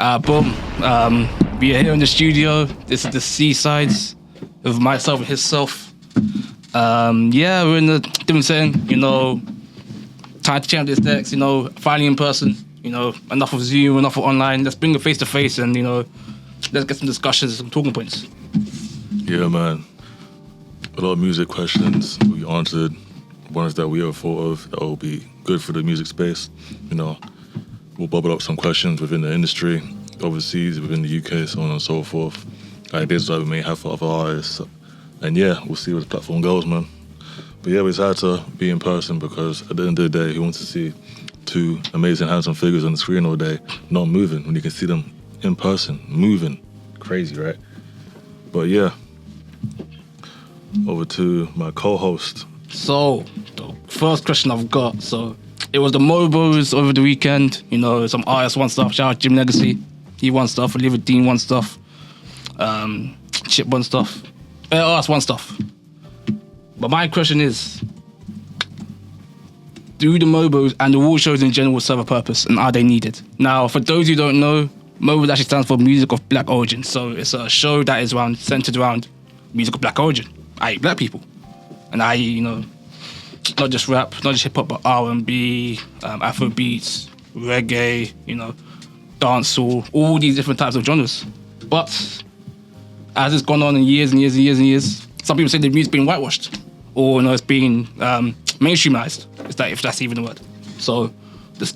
Boom. We are here in the studio. This is the C-sides of myself and himself. We're in a different setting, time to change this decks, finally in person, enough of Zoom, enough of online. Let's bring it face to face and, let's get some discussions, some talking points. Yeah, man. A lot of music questions we answered, ones that we ever thought of that will be good for the music space. We'll bubble up some questions within the industry, overseas, within the UK, so on and so forth. Ideas that we may have for other artists. And we'll see where the platform goes, man. But we decided to be in person because at the end of the day, who wants to see two amazing, handsome figures on the screen all day, not moving, when you can see them in person, moving. Crazy, right? But over to my co-host. So, the first question I've got, it was the Mobos over the weekend. Some artists won stuff. Shout out Jim Legacy. He won stuff. Oliver Dean won stuff. Chip won stuff. Artists won stuff. But my question is, do the Mobos and the award shows in general serve a purpose, and are they needed? Now, for those who don't know, Mobos actually stands for Music of Black Origin. So it's a show that is centered around music of black origin, i.e. black people. And not just rap, not just hip hop, but R&B, Afro beats, reggae, dancehall, all these different types of genres. But as it's gone on in years and years and years and years, some people say the music's been whitewashed, or it's been mainstreamized, if that's even a word. So this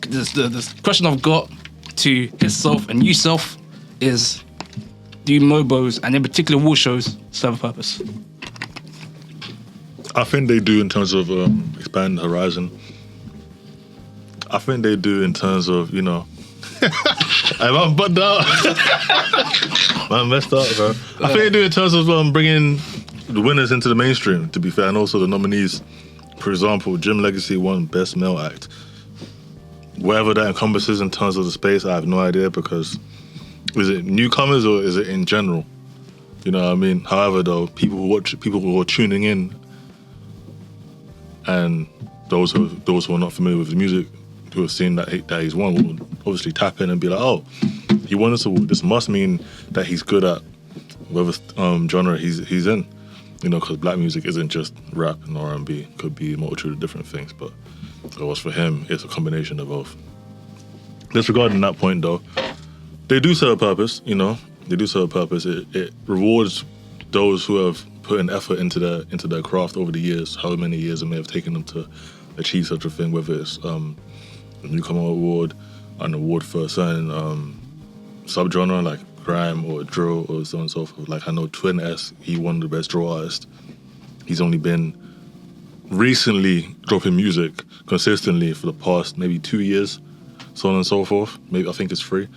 question I've got to himself and yourself is, do Mobos and in particular award shows serve a purpose? I think they do in terms of expanding the horizon. I think they do in terms of, I'm buttoned out. I'm messed up, bro. I think they do in terms of bringing the winners into the mainstream, to be fair, and also the nominees. For example, Jim Legacy won Best Male Act. Whatever that encompasses in terms of the space, I have no idea, because is it newcomers or is it in general? You know what I mean? However, though, people who are tuning in, and those who are not familiar with the music, who have seen that he's won, will obviously tap in and be like, oh, he won this award. This must mean that he's good at whatever genre he's in. Because black music isn't just rap and R&B. It could be a multitude of different things, but it was for him, it's a combination of both. Disregarding that point, though, they do serve a purpose, They do serve a purpose. It rewards those who have put an effort into their craft over the years, however many years it may have taken them to achieve such a thing, whether it's a newcomer award, an award for a certain subgenre like grime or drill or so on and so forth. Like I know Twin S, he won the best drill artist. He's only been recently dropping music consistently for the past maybe 2 years, so on and so forth. Maybe I think it's 3.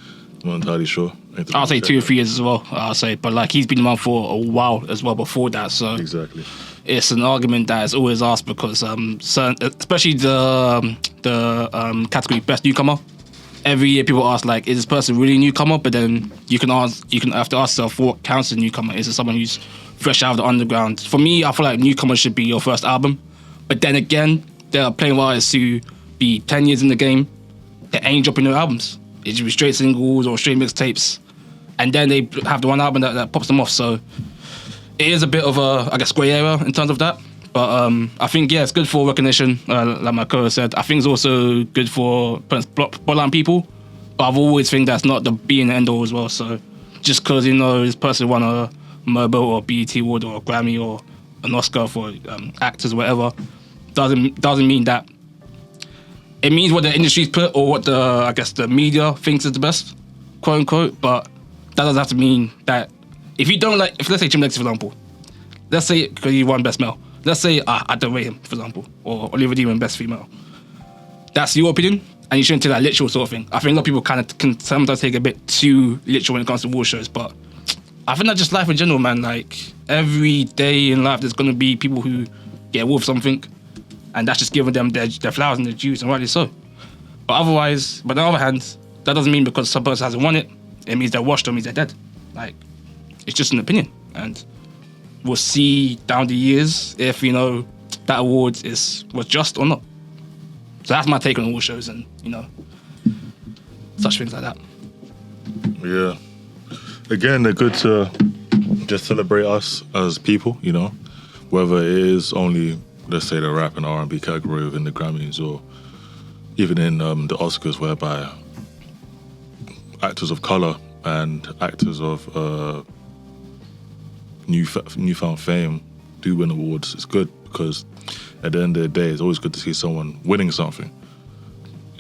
I'm not entirely sure. I'll say 2 or 3 years as well. But he's been around for a while as well before that. So exactly, it's an argument that is always asked because especially the category best newcomer. Every year people ask is this person really a newcomer? But then you can have to ask yourself what counts as a newcomer. Is it someone who's fresh out of the underground? For me, I feel like newcomer should be your first album. But then again, there are plenty of artists who be 10 years in the game that ain't dropping no albums. It should be straight singles or straight mixtapes, and then they have the one album that pops them off. So it is a bit of a, grey area in terms of that. But I think, it's good for recognition, like my co-host said. I think it's also good for spotlighting people. But I've always think that's not the be and end all as well. So just because, this person won a Mobo or BET Award or a Grammy or an Oscar for actors or whatever, doesn't mean that. It means what the industry's put or what the media thinks is the best, quote unquote. But that doesn't have to mean that if you don't if let's say Jim Legacy, for example, let's say because he won Best Male, let's say I don't rate him, for example, or Olivia Dean Best Female. That's your opinion, and you shouldn't take that literal sort of thing. I think a lot of people can sometimes take a bit too literal when it comes to award shows, but I think that's just life in general, man. Every day in life, there's gonna be people who get awarded for something. And that's just giving them their flowers and their dues, and rightly so. But on the other hand, that doesn't mean because some person hasn't won it, it means they're washed or means they're dead. It's just an opinion. And we'll see down the years if, that award was just or not. So that's my take on award shows and, such things like that. Yeah. Again, they're good to just celebrate us as people, you know, whether it is only, let's say, the rap and R&B category within the Grammys, or even in the Oscars, whereby actors of color and actors of newfound fame do win awards. It's good because at the end of the day, it's always good to see someone winning something.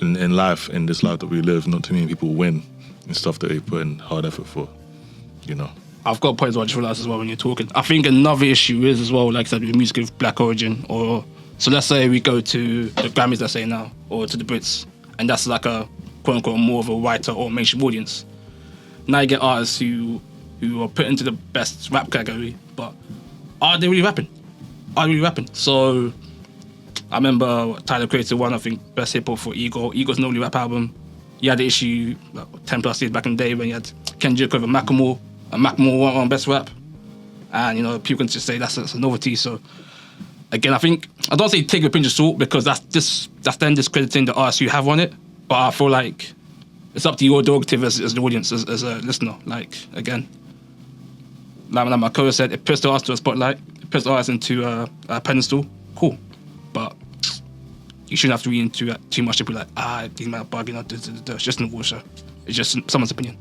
In life, in this life that we live, not too many people win in stuff that they put in hard effort for, you know. I've got points I just realised as well when you're talking. I think another issue is as well, like I said, with music of black origin, or so let's say we go to the Grammys, let's say now, or to the Brits, and that's like a quote unquote more of a whiter or mainstream audience. Now you get artists who are put into the best rap category, but are they really rapping? Are they really rapping? So I remember Tyler created one, I think, best hip hop for Ego. Ego's an only rap album. You had the issue 10 plus years back in the day when you had Kendrick over Macklemore, and Macklemore won on best rap. And, you know, people can just say that's a novelty. So, again, I don't say take a pinch of salt, because that's then discrediting the artists who have won it. But I feel like it's up to your prerogative as the audience, as a listener. Like, again, like my co said, it puts the artist to a spotlight, it puts the artist into a pedestal. Cool. But you shouldn't have to read into it too much to be like, these men are bugging out. It's just an award show. It's just someone's opinion.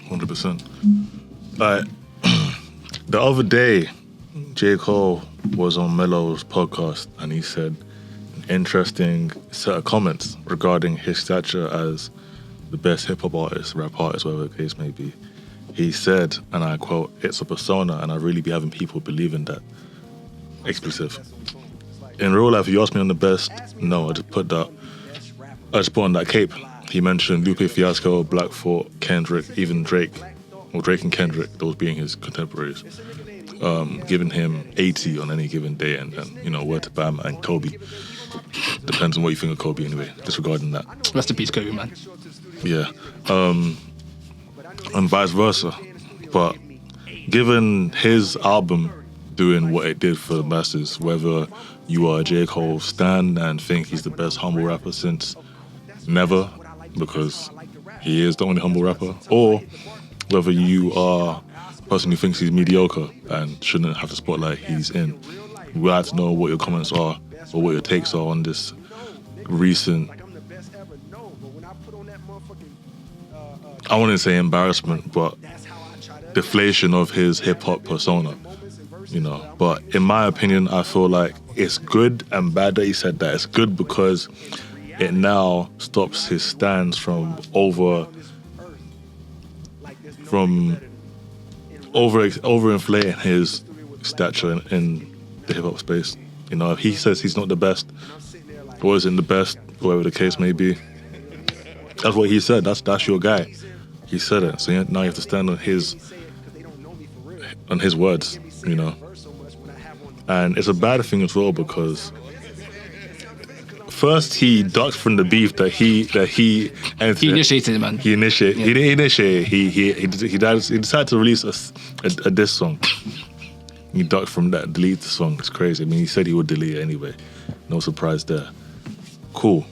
100%. The other day, J. Cole was on Melo's podcast, and he said an interesting set of comments regarding his stature as the best hip-hop artist, rap artist, whatever the case may be. He said, and I quote, "It's a persona, and I really be having people believe in that." Expletive. In real life, if you ask me on the best, no, I just put on that cape. He mentioned Lupe Fiasco, Black Thought, Kendrick, even Drake, or Drake and Kendrick, those being his contemporaries, giving him 80 on any given day, and you know, word to Bam and Kobe. Depends on what you think of Kobe anyway, disregarding that. Rest in peace, Kobe, man. Yeah. And vice versa. But given his album doing what it did for the masses, whether you are a J. Cole stan and think he's the best humble rapper since never, because he is the only humble rapper, or whether you are a person who thinks he's mediocre and shouldn't have the spotlight he's in, we'd like to know what your comments are or what your takes are on this recent, I wouldn't say embarrassment, but deflation of his hip-hop persona, you know. But in my opinion, I feel like it's good and bad that he said that. It's good because it now stops his stance from overinflating his stature in the hip-hop space. You know, if he says he's not the best, or isn't the best, whatever the case may be, that's what he said. That's your guy. He said it. So now you have to stand on his words, you know. And it's a bad thing as well, because first he ducked from the beef that he initiated it, man. He initiated. Yeah. He didn't initiate. He decided to release a diss song. He ducked from that, delete the song. It's crazy. I mean, he said he would delete it anyway. No surprise there. Cool.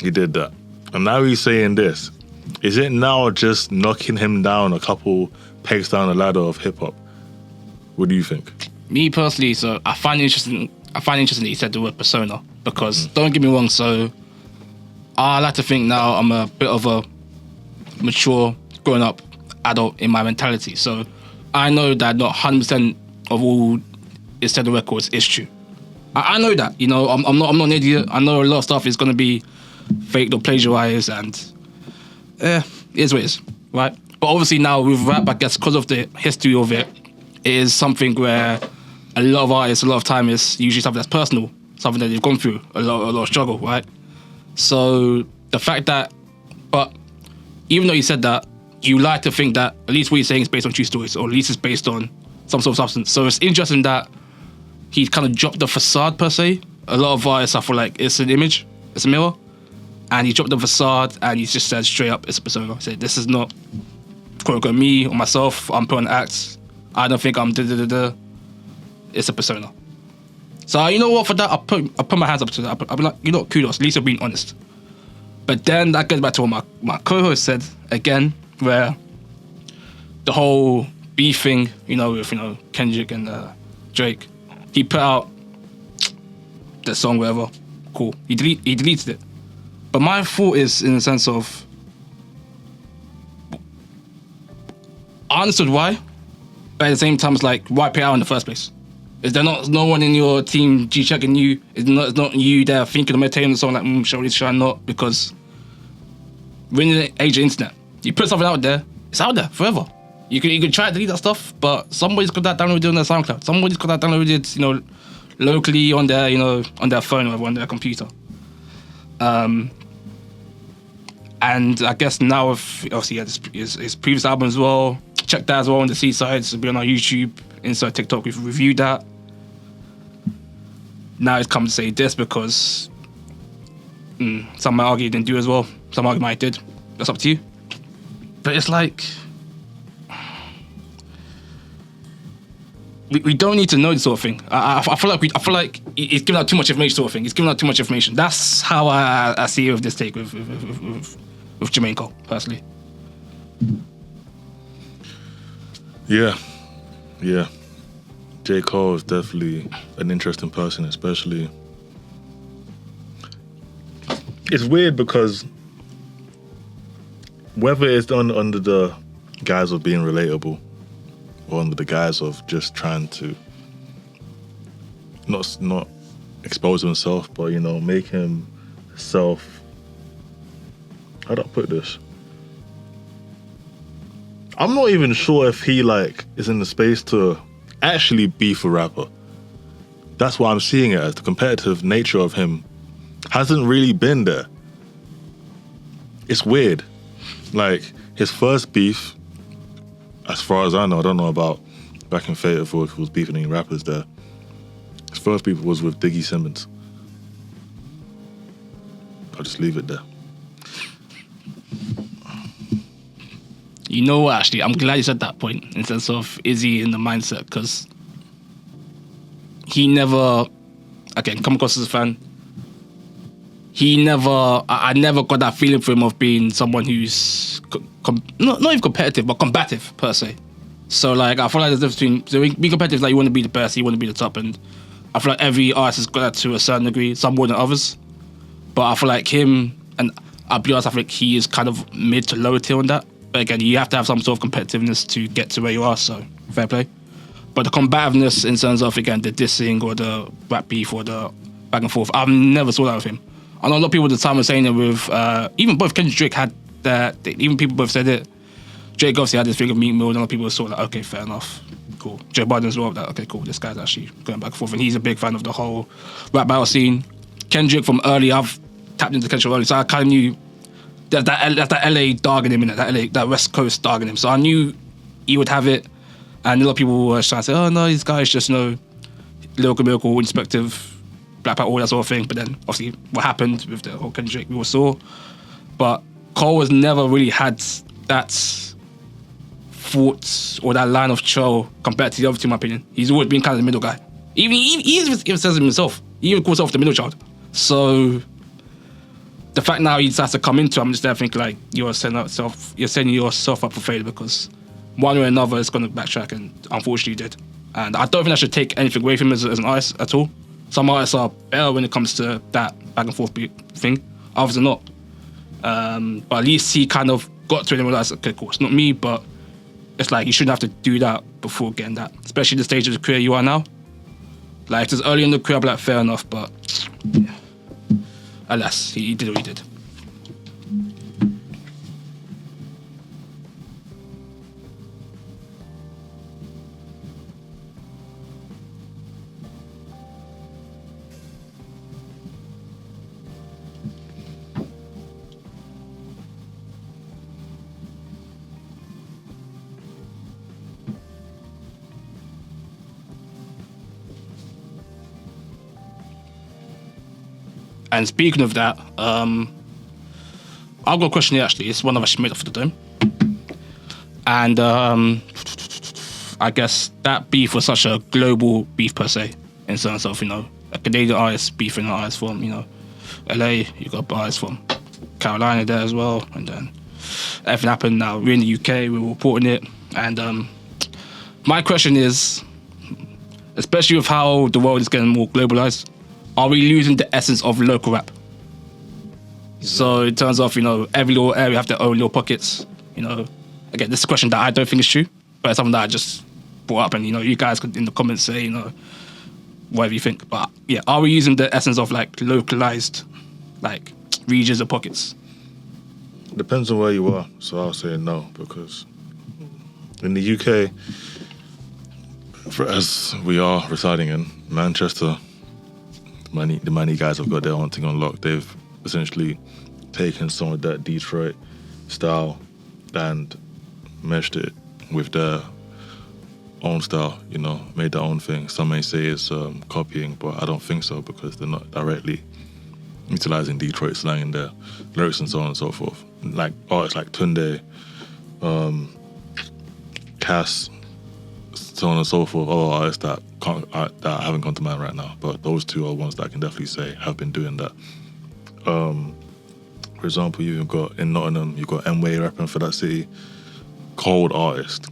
He did that. And now he's saying this. Is it now just knocking him down a couple pegs down the ladder of hip-hop? What do you think? Me personally, so I find it interesting that he said the word persona, because don't get me wrong, so I like to think now I'm a bit of a mature, grown up adult in my mentality. So I know that not 100% of all is said on records is true. I know that, you know, I'm not an idiot. I know a lot of stuff is going to be faked or plagiarized, and it is what it is, right? But obviously now with rap, I guess because of the history of it, it is something where a lot of artists, a lot of time, is usually something that's personal, something that they've gone through, a lot of struggle, right? So the fact that, but even though you said that, you like to think that at least what you're saying is based on true stories, or at least it's based on some sort of substance. So it's interesting that he's kind of dropped the facade per se. A lot of artists, I feel like it's an image, it's a mirror, and he dropped the facade and he just said straight up, it's a persona. He said, this is not quote unquote me or myself, I'm putting acts. I don't think I'm da-da-da-da. It's a persona. So you know what, for that, I put my hands up to that. I'll be like, you know, kudos, at least you're being honest. But then that goes back to what my co-host said again, where the whole beef thing, with Kendrick and Drake, he put out the song, whatever, cool. He deleted it. But my thought is in the sense of, I understood why, but at the same time, it's like, why put it out in the first place? Is there no one in your team G-checking you? It's not you there thinking of meditating on the song like, shall we, shall I not? Because we're in the age of internet. You put something out there, it's out there forever. You could try to delete that stuff, but somebody's got that downloaded on their SoundCloud. Somebody's got that downloaded, locally on their, on their phone or on their computer. And I guess now with obviously his previous album as well. Check that as well on the C-sides. It'll be on our YouTube, Inside TikTok. We've reviewed that. Now it's come to say this because some might argue he didn't do as well. Some argue might did. That's up to you. But it's like, we don't need to know this sort of thing. I feel like it's giving out too much information, sort of thing. It's giving out too much information. That's how I see it with this take with Jermaine Cole personally. Yeah. J. Cole is definitely an interesting person, especially. It's weird because whether it's done under the guise of being relatable or under the guise of just trying to not expose himself, but make himself, how do I put this? I'm not even sure if he is in the space to actually beef a rapper. That's what I'm seeing it as. The competitive nature of him hasn't really been there. It's weird. His first beef, as far as I know, I don't know about back in Fayetteville if he was beefing any rappers there. His first beef was with Diggy Simmons. I'll just leave it there. You know what, actually, I'm glad you said that point in sense of, is he in the mindset? Because he never, again, come across as a fan, I never got that feeling for him of being someone who's, not even competitive, but combative, per se. So, I feel like there's a difference between, so being competitive, you want to be the best, you want to be the top, and I feel like every artist has got that to a certain degree, some more than others. But I feel like him, and I'll be honest, I think he is kind of mid to lower tier on that. But again, you have to have some sort of competitiveness to get to where you are, so fair play. But the combativeness in terms of, again, the dissing or the rap beef or the back and forth, I've never saw that with him. I know a lot of people at the time were saying it with, even both Kendrick and Drake had that, even people both said it. Drake obviously had this thing of Meat Mill, and a lot of people saw like, okay, fair enough, cool. Joe Biden as well, that, okay, cool, this guy's actually going back and forth, and he's a big fan of the whole rap battle scene. Kendrick from early, I've tapped into Kendrick early, so I kind of knew there's that LA dog in him, that West Coast dog in him. So I knew he would have it. And a lot of people were trying to say, oh no, these guys just lyrical, miracle, introspective, black power, all that sort of thing. But then obviously what happened with the whole Kendrick we all saw. But Cole has never really had that thought or that line of show compared to the other two, in my opinion. He's always been kind of the middle guy. Even he says it himself. He even calls himself the middle child. So the fact now he decides to come into it, I'm just there thinking like you're setting yourself up for failure, because one way or another it's going to backtrack, and unfortunately you did. And I don't think I should take anything away from him as an artist at all. Some artists are better when it comes to that back and forth thing, others are not. But at least he kind of got to it and realized, okay, cool, it's not me, but it's like you shouldn't have to do that before getting that, especially the stage of the career you are now. Like, if it's early in the career, I'll be like, fair enough, but yeah. Alas, he did what he did. And speaking of that, I've got a question here actually. It's one I've actually made up for the dome. And I guess that beef was such a global beef per se, in terms of, a Canadian artist beefing an artist from, LA, you got artists from Carolina there as well, and then everything happened. Now we're in the UK, we're reporting it, and my question is, especially with how the world is getting more globalized, are we losing the essence of local rap? So in terms of, every little area have their own little pockets, again, this is a question that I don't think is true, but it's something that I just brought up, and you guys could in the comments say, whatever you think. But yeah, are we using the essence of like localized, like regions or pockets? Depends on where you are. So I'll say no, because in the UK, as we are residing in Manchester, the money guys have got their own thing on lock. They've essentially taken some of that Detroit style and meshed it with their own style, made their own thing. Some may say it's copying, but I don't think so, because they're not directly utilizing Detroit slang in their lyrics and so on and so forth. Like artists like Tunde, Cass, so on and so forth, other artists that haven't come to mind right now, but those two are ones that I can definitely say have been doing that. For example, you've got in Nottingham, you've got M-Way rapping for that city. Cold artist.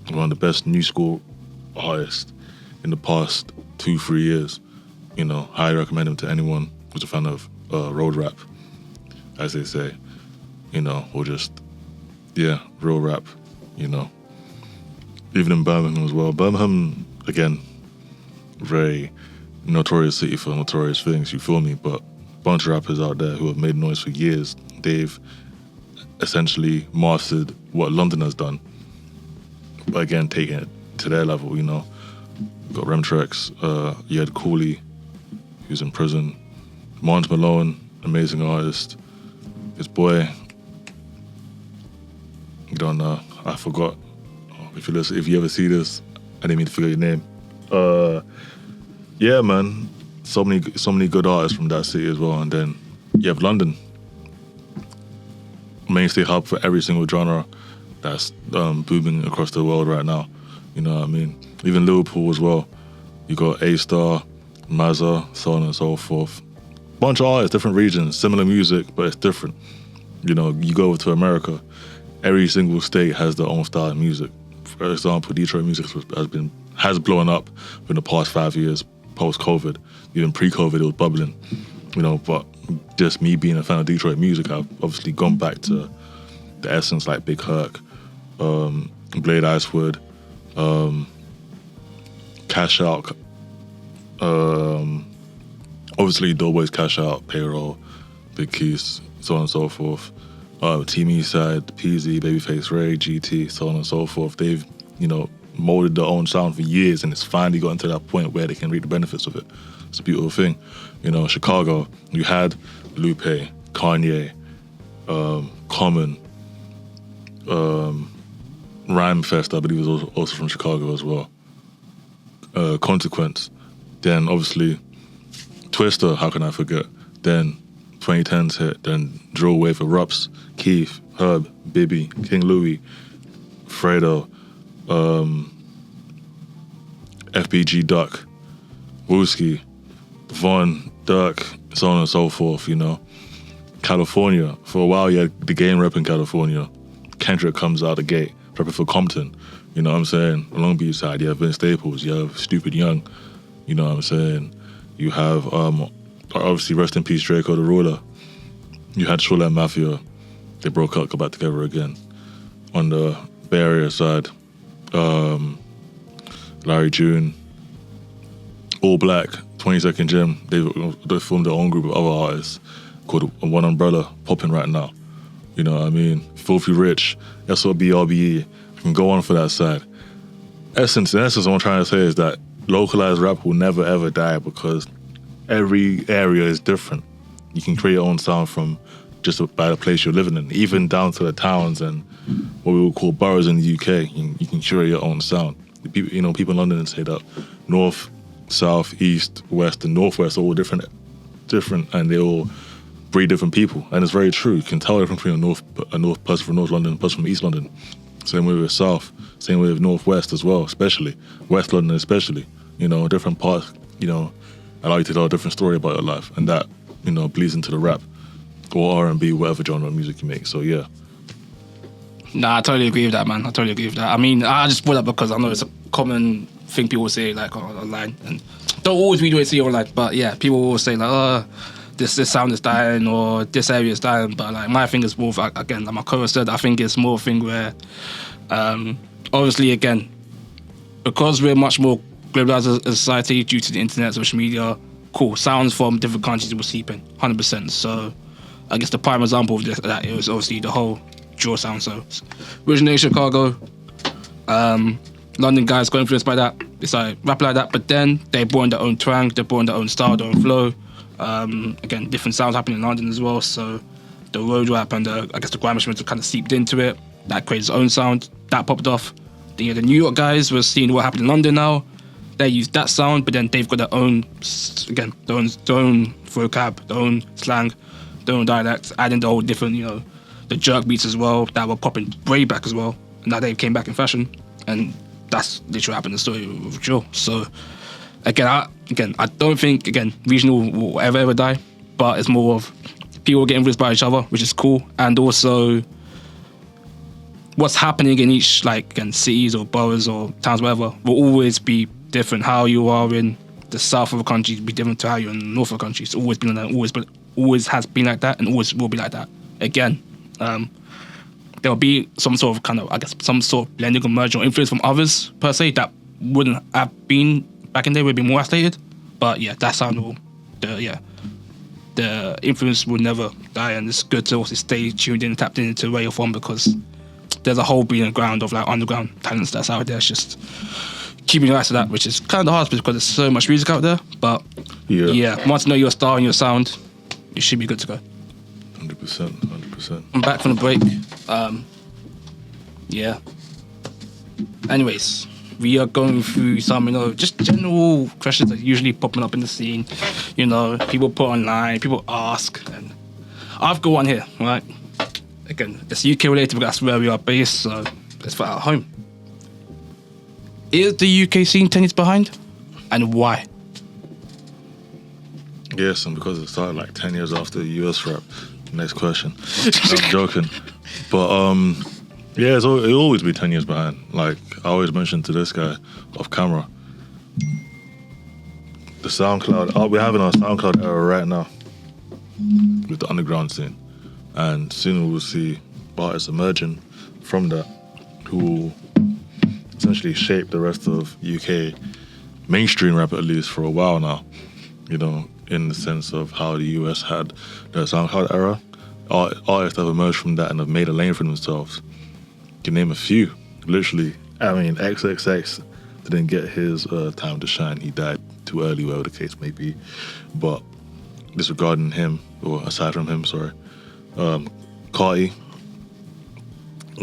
One of the best new school artists in the past 2-3 years. Highly recommend him to anyone who's a fan of road rap, as they say. Or just, real rap, Even in Birmingham as well. Birmingham, again, very notorious city for notorious things, you feel me? But a bunch of rappers out there who have made noise for years, they've essentially mastered what London has done. But again, taking it to their level, You've got Remtrex, you had Cooley, who's in prison. Mons Malone, amazing artist. His boy, I forgot. If you ever see this, I didn't mean to forget your name. Yeah, man. So many good artists from that city as well. And then you have London, mainstay hub for every single genre that's booming across the world right now. You know what I mean? Even Liverpool as well. You got A-Star, Mazza, so on and so forth. Bunch of artists, different regions, similar music, but it's different. You go over to America, every single state has their own style of music. For example, Detroit music has blown up in the past 5 years, post-COVID. Even pre-COVID, it was bubbling. But just me being a fan of Detroit music, I've obviously gone back to the essence, like Big Herc, Blade Icewood, Cash Out, obviously Doughboys, Cash Out, Payroll, Big Keys, so on and so forth. Team Eastside, PZ, Babyface Ray, GT, so on and so forth. They've, molded their own sound for years, and it's finally gotten to that point where they can reap the benefits of it. It's a beautiful thing. Chicago, you had Lupe, Kanye, Common, Rhymefest, I believe, was also from Chicago as well. Consequence. Then, obviously, Twister, how can I forget? Then 2010s hit, then Drill Wave erupts, Keith, Herb, Bibby, King Louie, Fredo, FBG Duck, Wooski, Von, Dirk, so on and so forth, California, for a while you had the game rep in California. Kendrick comes out the gate, repping for Compton, you know what I'm saying? Long Beach side, you have Vince Staples, you have Stupid Young, you know what I'm saying? You have, obviously, rest in peace, Draco the Ruler. You had Shoreline Mafia. They broke up, got back together again. On the Bay Area side, Larry June, All Black, 22nd Gym. They formed their own group of other artists called One Umbrella, popping right now. You know what I mean? Filthy Rich, SOB, RBE. I can go on for that side. In essence, what I'm trying to say is that localized rap will never ever die, because every area is different. You can create your own sound from just by the place you're living in, even down to the towns and what we would call boroughs in the UK. You can curate your own sound. People in London say that north, south, east, west, and northwest are all different, and they all breed different people. And it's very true. You can tell difference between a north person from North London, a person from East London. Same way with South. Same way with Northwest as well, especially West London, especially. Different parts. Allow you to tell a different story about your life, and that bleeds into the rap. or R&B, whatever genre of music you make. So yeah. Nah, I totally agree with that, man. I totally agree with that. I mean, I just brought up because I know it's a common thing people say like online, and don't always read what you see online, but yeah, people always say like, oh, this sound is dying or this area is dying. But like my thing is more, again, like my co-host said, I think it's more a thing where, obviously, again, because we're much more globalized as a society due to the internet, social media, cool, sounds from different countries will seep in, 100%. So I guess the prime example of that is obviously the whole draw sound. So originated Chicago, London guys got influenced by that. They started rapping like that, but then they brought in their own twang, they brought in their own style, their own flow. Again, different sounds happening in London as well. So the road rap and I guess the grime instruments kind of seeped into it. That created its own sound. That popped off. Then the New York guys were seeing what happened in London now. They used that sound, but then they've got their own, again, their own vocab, their own slang, their own dialects, adding the whole different, the jerk beats as well that were popping way back as well. Now they came back in fashion, and that's literally happened in the story with drill. So again, I don't think regional will ever die, but it's more of people get influenced by each other, which is cool, and also what's happening in each cities or boroughs or towns, whatever, will always be different. How you are in the south of a country will be different to how you're in the north of a country. It's always been like that, always has been like that, and always will be like that. Again, there'll be some sort of some sort of blending or merging or influence from others per se that wouldn't have been back in the day, would be more isolated. But yeah, that sound will, the influence will never die, and it's good to also stay tuned in and tapped into where you're from, because there's a whole breeding ground of underground talents that's out there. It's just keeping your eyes to that, which is kind of hard because there's so much music out there. But yeah, once you know your style and your sound, you should be good to go. 100%. I'm back from the break. Yeah. Anyways, we are going through some, just general questions that are usually popping up in the scene. People put online, people ask, and I've got one here, right? Again, it's UK related, but that's where we are based, so let's put it at home. Is the UK scene 10 years behind? And why? Yes, and because it started 10 years after the US rap. Next question. I'm joking. But yeah, it'll always be 10 years behind. I always mention to this guy off camera, the SoundCloud, we're having our SoundCloud era right now with the underground scene. And soon we'll see artists emerging from that who will essentially shape the rest of UK mainstream rap, at least for a while now. In the sense of how the US had their SoundCloud era. Artists have emerged from that and have made a lane for themselves. You can name a few. Literally, XXX didn't get his time to shine. He died too early, whatever the case may be. But disregarding him, or aside from him, sorry, Carti,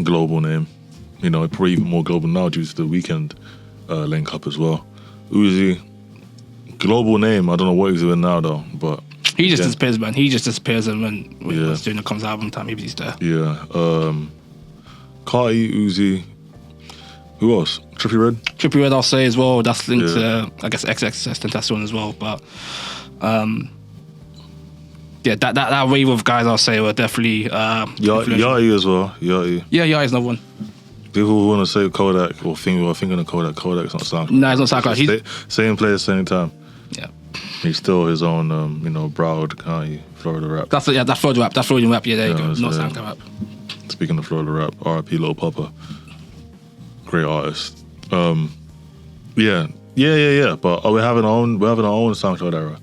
global name. Probably even more global now due to the Weeknd link up as well. Uzi, global name. I don't know what he's doing now though, but he just disappears, man. He just disappears, and when he's doing the comes album time, maybe he's there. Yeah. Carti, Uzi. Who else? Trippie Redd. Trippie Redd, I'll say as well. That's linked to I guess XXX Tentacion as well, but yeah, that wave of guys I'll say were definitely Yachty as well. Yachty. Yeah, Yachty's another one. People who want to say Kodak or thinking of Kodak. Kodak's not SoundCloud. No, it's not SoundCloud. Same place, same time. Yeah. He's still his own, Broward County, Florida rap. That's Florida rap. That's Florida rap. Yeah, there you go. Not SoundCloud rap. Speaking of Florida rap, R.I.P. Lil Papa, great artist. Yeah. But we're having our own SoundCloud era,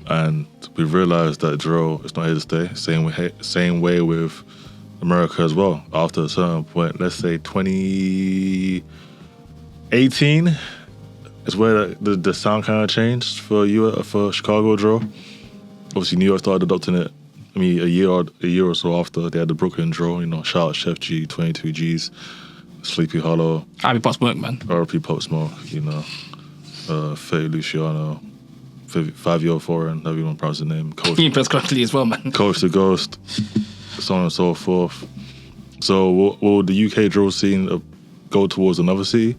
and we've realized that drill is not here to stay. Same way with America as well. After a certain point, let's say 2018, is where the sound kind of changed for Chicago drill. Obviously, New York started adopting it. A year or so after, they had the Brooklyn drill. Shout out Chef G, 22 Gs, Sleepy Hollow. R.I.P. Pop Smoke, man. R.I.P. Pop Smoke. Faye Luciano, 5-Year Foreign, however you want to pronounce the name. Coach. He press correctly as well, man. Coach the Ghost, so on and so forth. So will the UK drill scene go towards another city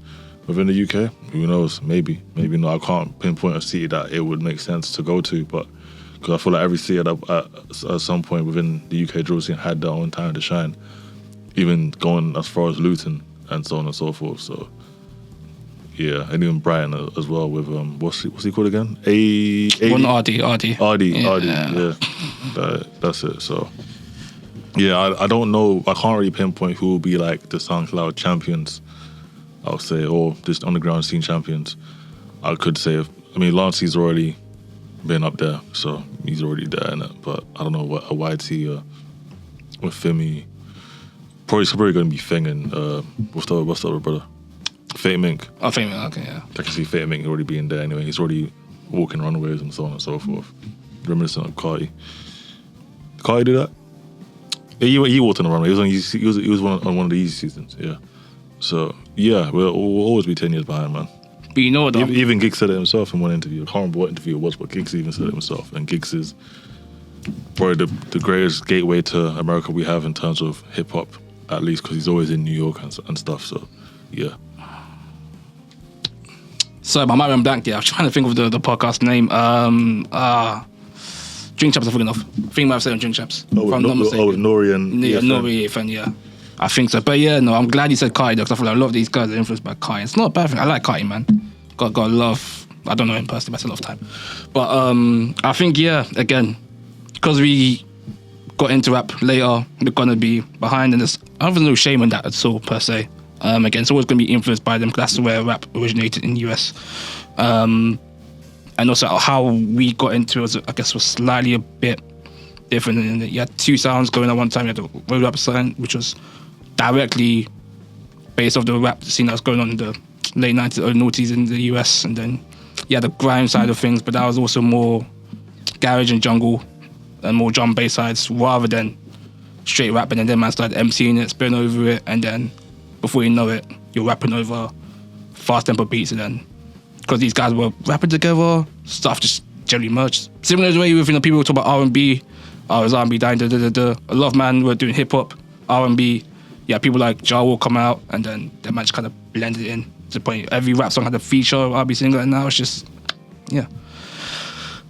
within the UK? Who knows? Maybe not. I can't pinpoint a city that it would make sense to go to, but because I feel like every city at some point within the UK drill scene had their own time to shine, even going as far as Luton and so on and so forth. So yeah, and even Brighton as well with what's he called again? One RD. Yeah. That's it. So yeah, I don't know. I can't really pinpoint who will be like the SoundCloud champions, I'll say, or just underground scene champions. I could say, Lancey's already been up there, so he's already there in it. But I don't know what a YT or Fimi. Probably going to be Fing and what's the other brother? Fate Mink. Oh, Fate Mink, okay, yeah. I can see Fate Mink already being there anyway. He's already walking runways and so on and so forth. Reminiscent of Carti. Did Carti do that? Yeah, he walked on the runway. He was on one of the easy seasons, yeah. So, yeah, we'll always be 10 years behind, man. But you know what, though? Even Giggs said it himself in one interview. I can't remember what interview it was, but Giggs even said it himself. And Giggs is probably the greatest gateway to America we have in terms of hip-hop, at least, because he's always in New York and stuff, so, yeah. Sorry, my mind went blank there. I was trying to think of the podcast name. Drink Chaps, I'm thinking of. I think I might have said on Drink Chaps. With Nori and... Yeah, Nori, EFN, yeah. I think so. But yeah, no, I'm glad you said Kai, though, because I feel like a lot of these guys are influenced by Kai. It's not a bad thing. I like Kai, man. Got love. I don't know him personally, but I spent a lot of time. But I think, yeah, again, because we got into rap later, we're going to be behind, and I don't think there's no shame in that at all, per se. Again, it's always going to be influenced by them, because that's where rap originated in the US. And also how we got into it, I guess, was slightly a bit different. And you had two sounds going at one time. You had the road rap sound, which was directly based off the rap scene that was going on in the late 90s, early noughties in the US. And then you had the grime side of things, but that was also more garage and jungle and more drum bass sides rather than straight rapping. And then man started MCing it, spitting over it, and then before you know it, you're rapping over fast tempo beats, and then because these guys were rapping together, stuff just generally merged. Similar to the way people talk about R&B, is R&B dying, A lot of man were doing hip hop, R&B. Yeah, people like Ja will come out, and then the man just kind of blended it in to the point every rap song had a feature R&B singer, and now it's just, yeah.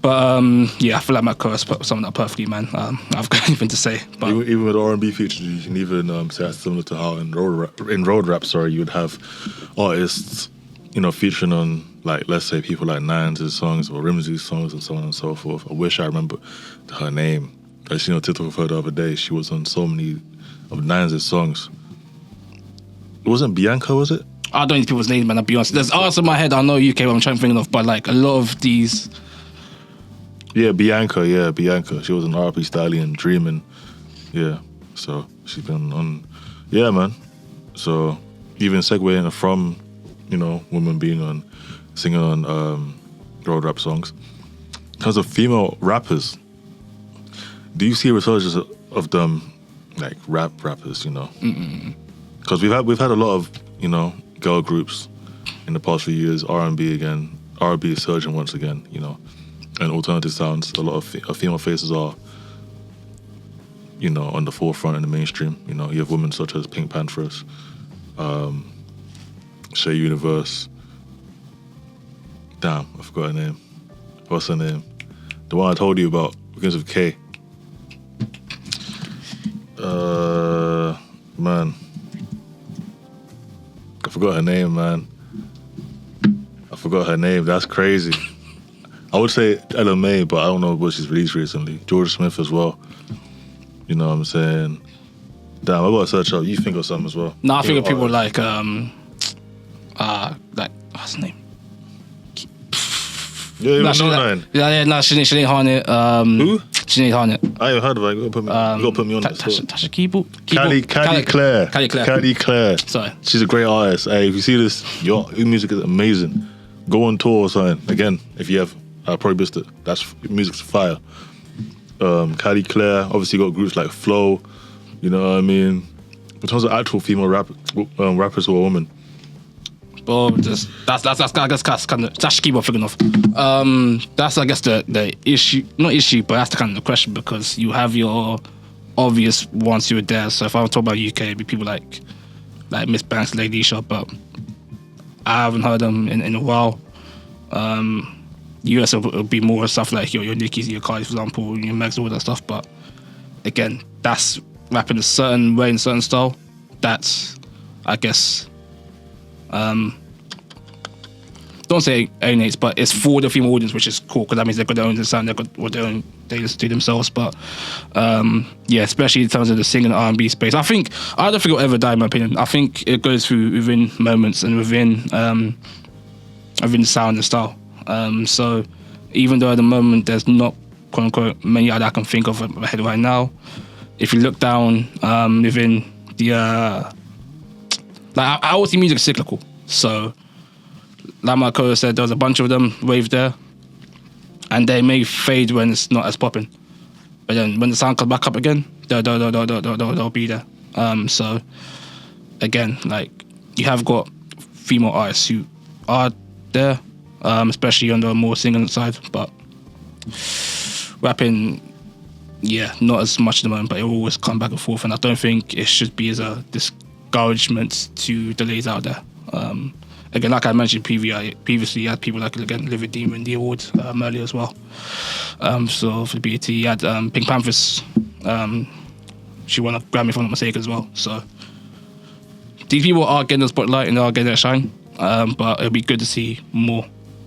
But yeah, I feel like my chorus summed up perfectly, man. I've got anything to say. But even with R&B features, you can even say that's similar to how in road rap, you would have artists, featuring on, like, let's say people like Nines' songs or Rimsey's songs and so on and so forth. I wish I remember her name. I seen a TikTok of her the other day. She was on so many of Nines' songs. It wasn't Bianca, was it? I don't know people's names, man, I'll be honest. There's artists in my head I know UK what I'm trying to think of, but like a lot of these... Yeah, Bianca. She was an R.P. Stallion, Dreaming. Yeah, so she's been on... Yeah, man. So even segueing from, women being singing on road rap songs. In terms of female rappers, do you see a resurgence of them, like rappers, Because we've had a lot of, girl groups in the past few years, R&B again. R&B is surging once again, and alternative sounds. A lot of female faces are, on the forefront in the mainstream. You have women such as Pink Panthers, Shea Universe. Damn, I forgot her name. What's her name? The one I told you about, begins with K. Man. I forgot her name, man. That's crazy. I would say Ella May, but I don't know what she's released recently. Georgia Smith as well. You know what I'm saying? Damn, I gotta search up. You think of something as well? No, I think of people like what's her name? Yeah, she ain't Harnett. Who? She ain't Harnett. I ain't heard of her. You gotta put me on that. Tasha Keeble? Caddy Claire. Sorry. She's a great artist. Hey, if you see this, your music is amazing. Go on tour or something. Again, if you have, I probably missed it. That's music's fire. Caddy Claire, obviously got groups like Flow, you know what I mean? In terms of actual female rappers who are women. Oh, that's kind of Tasha Keeble thinking of. That's I guess the issue, not issue, but that's the kind of the question, because you have your obvious ones who are there. So if I was talking about UK, it'd be people like Miss Banks, Lady Shop, but I haven't heard them in a while. US it'll be more stuff like your Nickies, your Cardis, for example, your Megs, all that stuff. But again, that's rapping a certain way in a certain style. That's, I guess, don't say alienates, but it's for the female audience, which is cool because that means they've got their own sound, they've got what they listen to themselves. But yeah, especially in terms of the singing R&B space, I don't think it'll ever die, in my opinion. I think it goes through within moments and within sound and style. So even though at the moment there's not quote unquote many that I can think of ahead right now, if you look down within the I always see music cyclical. So like my co said, there was a bunch of them wave there, and they may fade when it's not as popping. But then when the sound comes back up again, they'll be there. So again, like you have got female artists who are there, especially on the more singing side, but rapping, yeah, not as much at the moment, but it will always come back and forth, and I don't think it should be as a discouragement to the ladies out there. Again, like I mentioned previously, you had people like, again, Livid Demon in the awards earlier as well. So for the BET, you had Pink Panthers. She won a Grammy, if I'm not mistaken, as well. So these people are getting the spotlight and they are getting their shine, but it'll be good to see more.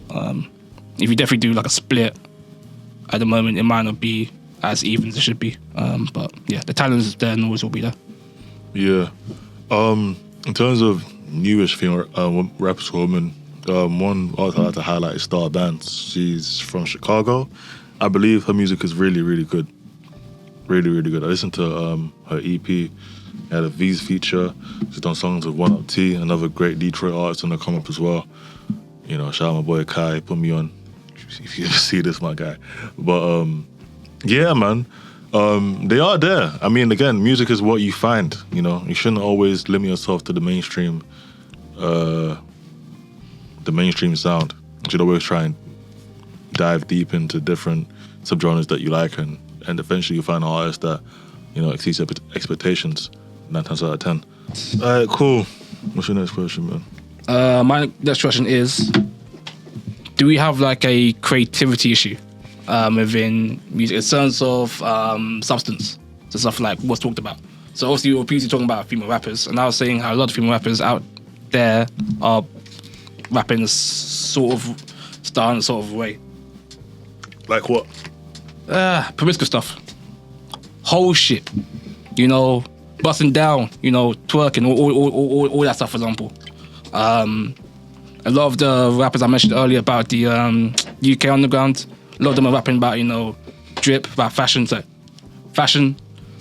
If you definitely do like a split at the moment, it might not be as even as it should be. But yeah, the talent is there and always will be there. Yeah. In terms of newish female rappers or women, one artist I'd like to highlight is Star Bands. She's from Chicago. I believe her music is really, really good. Really, really good. I listened to her EP. Had a V's feature. She's done songs with 1UP, another great Detroit artist, on the come up as well. You know, shout out my boy Kai, put me on. If you ever see this, my guy. But yeah, man. They are there. I mean, again, music is what you find. You know, you shouldn't always limit yourself to the mainstream sound. You should always try and dive deep into different subgenres that you like, and eventually you find an artist that, you know, exceeds expectations 9 times out of 10. All right, cool. What's your next question, man? My next question is, do we have like a creativity issue within music in terms of substance, so stuff like what's talked about? So obviously we were previously talking about female rappers, and I was saying how a lot of female rappers out there are rapping a sort of style in a sort of way. Like what? Promiscuous stuff, whole shit, you know, busting down, you know, twerking, all that stuff, for example. A lot of the rappers I mentioned earlier about the UK underground, a lot of them are rapping about, you know, drip, about fashion,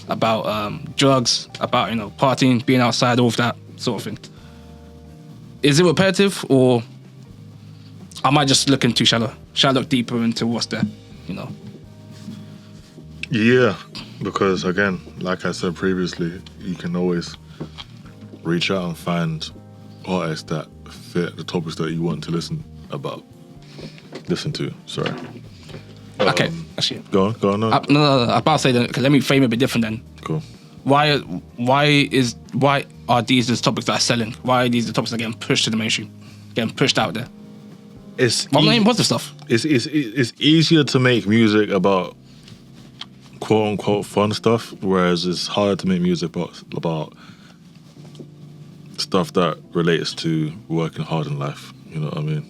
about drugs, about, you know, partying, being outside, all of that sort of thing. Is it repetitive, or am I just looking too shallow? Should I look deeper into what's there, you know? Yeah, because again, like I said previously, you can always reach out and find artists that fit the topics that you want to listen to. Sorry. Okay, actually. Go on. No. No, I was about to say that, because let me frame it a bit different then. Cool. Why are these the topics that are selling? Why are these the topics that are getting pushed to the mainstream, getting pushed out there? It's positive stuff. It's easier to make music about quote unquote fun stuff, whereas it's harder to make music about stuff that relates to working hard in life. You know what I mean?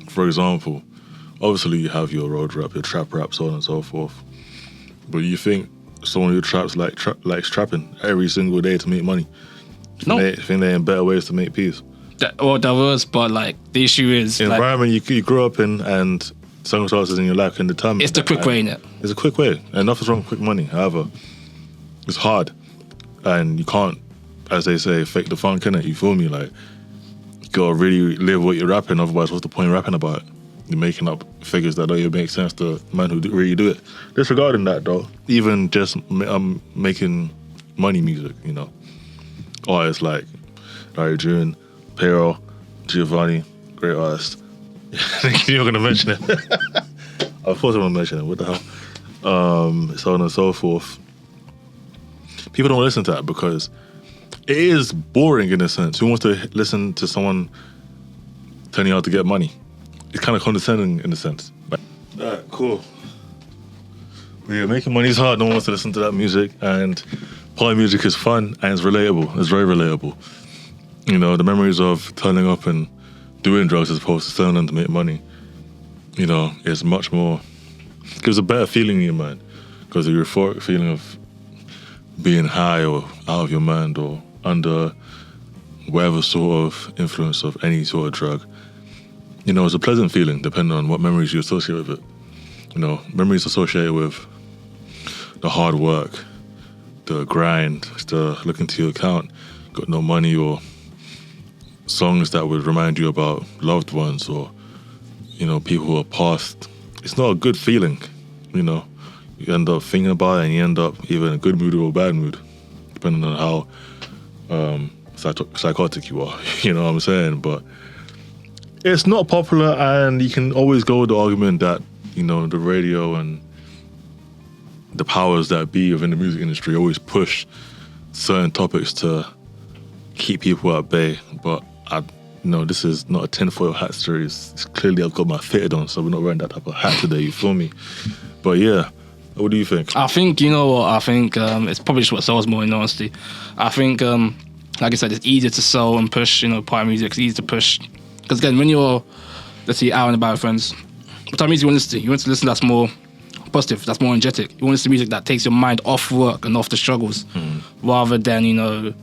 For example, obviously you have your road rap, your trap rap, so on and so forth. But you think someone who traps likes trapping every single day to make money? No. They think they're in better ways to make peace. Or diverse, but like the issue is the environment you grew up in and circumstances in your life can determine. It's the quick way, innit? It's a quick way, and nothing's wrong with quick money. However, it's hard, and you can't, as they say, fake the funk, innit? You feel me? Like, you gotta really live what you're rapping. Otherwise, what's the point of rapping about it? You're making up figures that don't even make sense to men who really do it. Disregarding that, though, even just making money music, you know, artists like Larry June, Pero, Giovanni, great artist. You're gonna mention it. Of course I'm gonna mention it. What the hell? So on and so forth. People don't listen to that because it is boring in a sense. Who wants to listen to someone telling you how to get money? it's kind of condescending in a sense. Alright, cool. Yeah, making money is hard. No one wants to listen to that music, and party music is fun and it's relatable. It's very relatable. You know, the memories of turning up and doing drugs as opposed to selling them to make money, you know, is much more, gives a better feeling in your mind, because the euphoric feeling of being high or out of your mind or under whatever sort of influence of any sort of drug, you know, it's a pleasant feeling depending on what memories you associate with it. You know, memories associated with the hard work, the grind, the looking to your account, got no money, or songs that would remind you about loved ones or, you know, people who are past. It's not a good feeling, you know. You end up thinking about it and you end up either in a good mood or a bad mood, depending on how psychotic you are, you know what I'm saying? But it's not popular, and you can always go with the argument that, you know, the radio and the powers that be within the music industry always push certain topics to keep people at bay. But this is not a tinfoil hat story. It's clearly I've got my fitted on, so we're not wearing that type of hat today, you feel me? But yeah, what do you think? I think, you know what, I think it's probably just what sells more, in honesty. I think, like I said, it's easier to sell and push, you know, party music. It's easier to push. Because again, when you're, let's say, out and about with friends, what type of music you want to listen to? You want to listen that's more positive, that's more energetic. You want to listen to music that takes your mind off work and off the struggles, rather than, you know,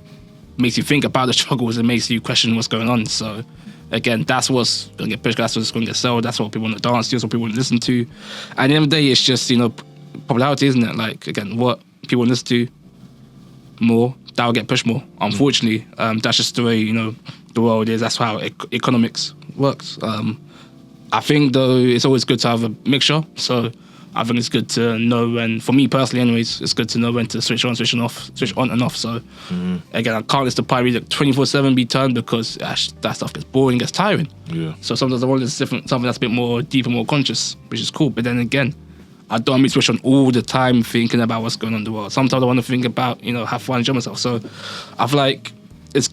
makes you think about the struggles and makes you question what's going on. So again, that's what's going to get pushed, that's what's going to get sold, that's what people want to dance to, that's what people want to listen to. At the end of the day, it's just, you know, popularity, isn't it? Like, again, what people want to listen to more, that'll get pushed more. Unfortunately, that's just the way, you know, the world is. That's how economics works. I think, though, it's always good to have a mixture. So I think it's good to know when, for me personally anyways, it's good to know when to switch on, switch on and off. So again, I can't listen to party music 24/7 be turned, because that stuff gets boring, gets tiring. Yeah. So sometimes I want to listen to something that's a bit more deeper, more conscious, which is cool. But then again, I don't want to switch on all the time thinking about what's going on in the world. Sometimes I want to think about, you know, have fun, enjoy myself. So I feel like it's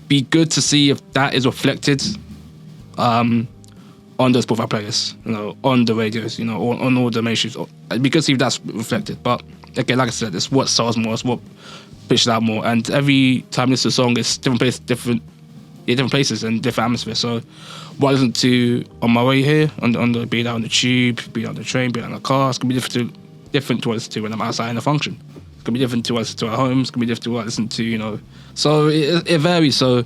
be good to see if that is reflected on those Spotify players, you know, on the radios, you know, on all the mainstreams. It'd be good to see if that's reflected. But again, like I said, it's what sells more, it's what pushes out more. And every time this is a song, it's different places and different atmosphere. So what I listen to on my way here, be it out on the tube, be it on the train, be it on the car, it's gonna be different to what I listen to when I'm outside in a function. It's gonna be different to what I listen to at home. It's gonna be different to what I listen to, you know. So it varies. So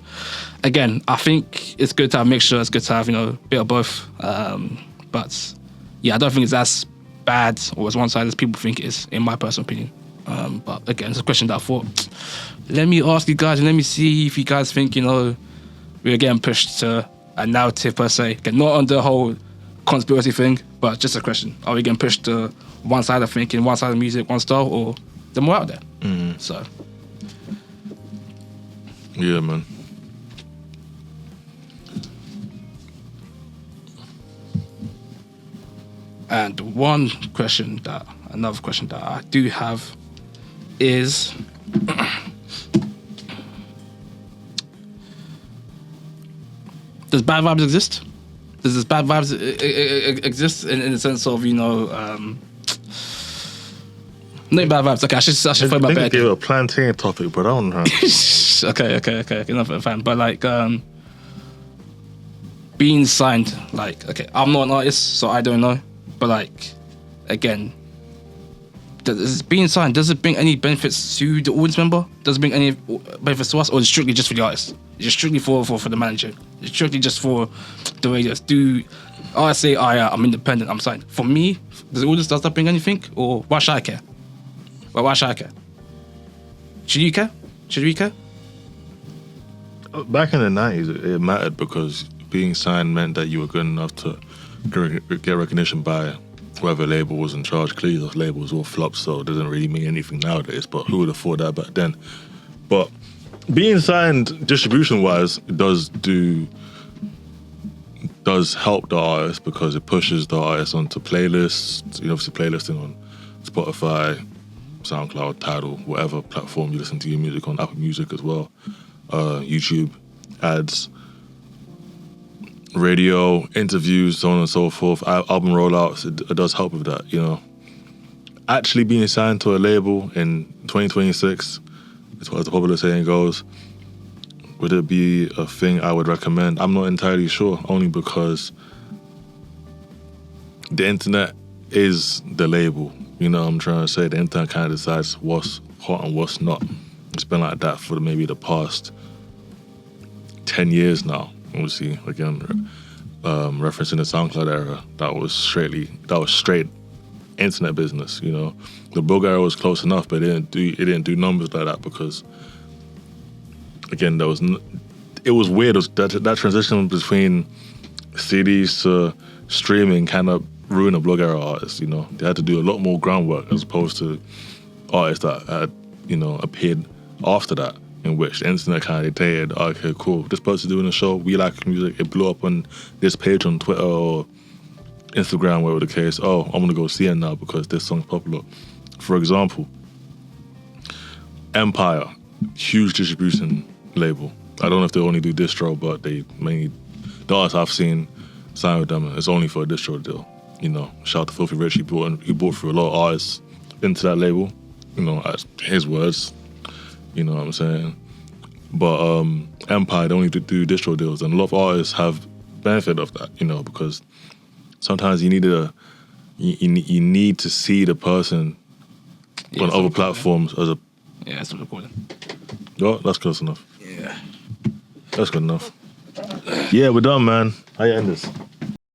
again, I think it's good to have a mixture. It's good to have, you know, a bit of both. But yeah, I don't think it's as bad or as one-sided as people think it is, in my personal opinion. But again, it's a question that I thought, let me ask you guys and let me see if you guys think, you know, we're getting pushed to a narrative per se. Again, not on the whole conspiracy thing, but just a question. Are we getting pushed to one side of thinking, one side of music, one style, or they're more out there? So yeah, man. And another question that I do have is does bad vibes exist? Does this bad vibes exist in the sense of, you know, not bad vibes? Okay, I should find my bad. I think a plantain topic, but I don't know. Okay, enough of a fan. But like, being signed, like, okay, I'm not an artist, so I don't know. But like, again, being signed, does it bring any benefits to the audience member? Does it bring any benefits to us, or is it strictly just for the artist? Is it strictly for the manager? Is it strictly just for the radios? I say, I'm independent, I'm signed. For me, does that bring anything, or why should I care? Well, why should I care? Should you care? Should we care? Back in the 90s, it mattered because being signed meant that you were good enough to get recognition by whoever label was in charge. Clearly, those labels all flopped, so it doesn't really mean anything nowadays. But who would afford that back then? But being signed distribution-wise does help the artist because it pushes the artist onto playlists. You know, obviously playlisting on Spotify, SoundCloud, Tidal, whatever platform you listen to your music on, Apple Music as well, YouTube, ads. radio, interviews, so on and so forth, album rollouts, it does help with that, you know. Actually being signed to a label in 2026, as the popular saying goes, would it be a thing I would recommend? I'm not entirely sure, only because the internet is the label. You know what I'm trying to say? The internet kind of decides what's hot and what's not. It's been like that for maybe the past 10 years now. Obviously, again, referencing the SoundCloud era, that was straight internet business. You know, the blog era was close enough, but it didn't do numbers like that because, again, it was weird. That transition between CDs to streaming kind of ruined a blog era artist. You know, they had to do a lot more groundwork as opposed to artists that had, you know, appeared after that, in which the internet kind of dictated, okay, cool, this person's doing a show, we like music, it blew up on this page on Twitter or Instagram, whatever the case. Oh, I'm gonna go see it now because this song's popular. For example, Empire, huge distribution label. I don't know if they only do distro, but they mainly, the artists I've seen sign with them, it's only for a distro deal. You know, shout out to Filthy Rich, he brought through a lot of artists into that label, you know, as his words, you know what I'm saying? But Empire, they only do distro deals, and a lot of artists have benefit of that, you know, because sometimes you need to see the person on other platforms as a... Yeah, that's what I'm calling. Oh, that's close enough. Yeah. That's good enough. Yeah, we're done, man. How you end this?